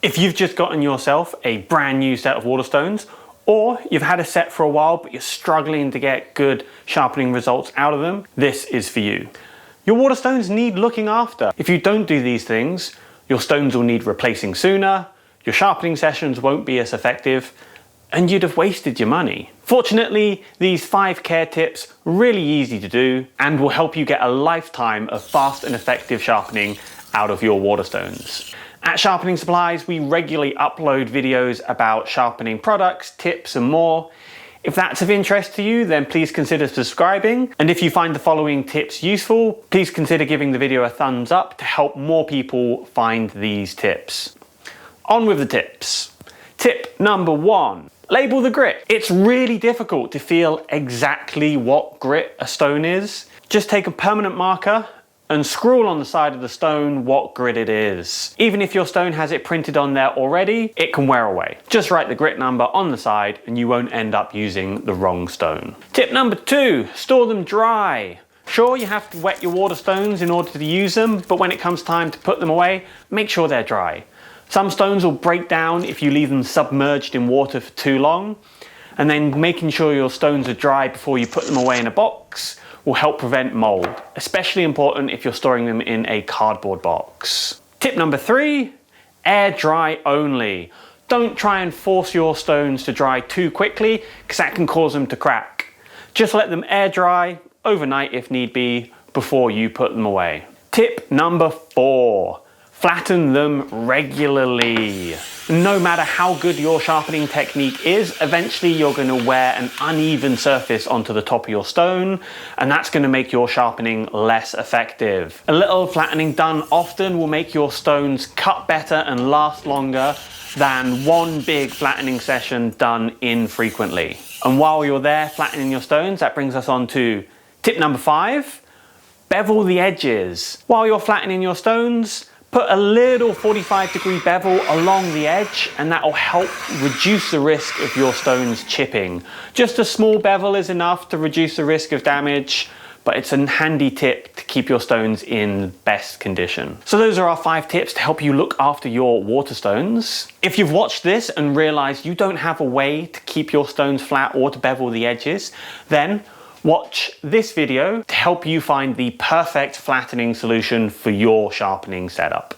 If you've just gotten yourself a brand new set of Waterstones, or you've had a set for a while but you're struggling to get good sharpening results out of them, this is for you. Your Waterstones need looking after. If you don't do these things, your stones will need replacing sooner, your sharpening sessions won't be as effective, and you'd have wasted your money. Fortunately, these 5 care tips are really easy to do and will help you get a lifetime of fast and effective sharpening out of your Waterstones. At Sharpening Supplies, we regularly upload videos about sharpening products, tips, and more. If that's of interest to you, then please consider subscribing. And if you find the following tips useful, please consider giving the video a thumbs up to help more people find these tips. On with the tips. Tip number 1, label the grit. It's really difficult to feel exactly what grit a stone is. Just take a permanent marker and scrawl on the side of the stone what grit it is. Even if your stone has it printed on there already, it can wear away. Just write the grit number on the side and you won't end up using the wrong stone. Tip number 2, store them dry. Sure, you have to wet your Waterstones in order to use them, but when it comes time to put them away, make sure they're dry. Some stones will break down if you leave them submerged in water for too long, and then making sure your stones are dry before you put them away in a box will help prevent mold, especially important if you're storing them in a cardboard box. Tip number 3, air dry only. Don't try and force your stones to dry too quickly because that can cause them to crack. Just let them air dry overnight if need be before you put them away. Tip number 4, flatten them regularly. No matter how good your sharpening technique is, eventually you're going to wear an uneven surface onto the top of your stone, and that's going to make your sharpening less effective. A little flattening done often will make your stones cut better and last longer than one big flattening session done infrequently. And while you're there flattening your stones, that brings us on to tip number 5, bevel the edges. While you're flattening your stones, put a little 45-degree bevel along the edge and that will help reduce the risk of your stones chipping. Just a small bevel is enough to reduce the risk of damage, but it's a handy tip to keep your stones in best condition. So those are our 5 tips to help you look after your Waterstones. If you've watched this and realized you don't have a way to keep your stones flat or to bevel the edges, then watch this video to help you find the perfect flattening solution for your sharpening setup.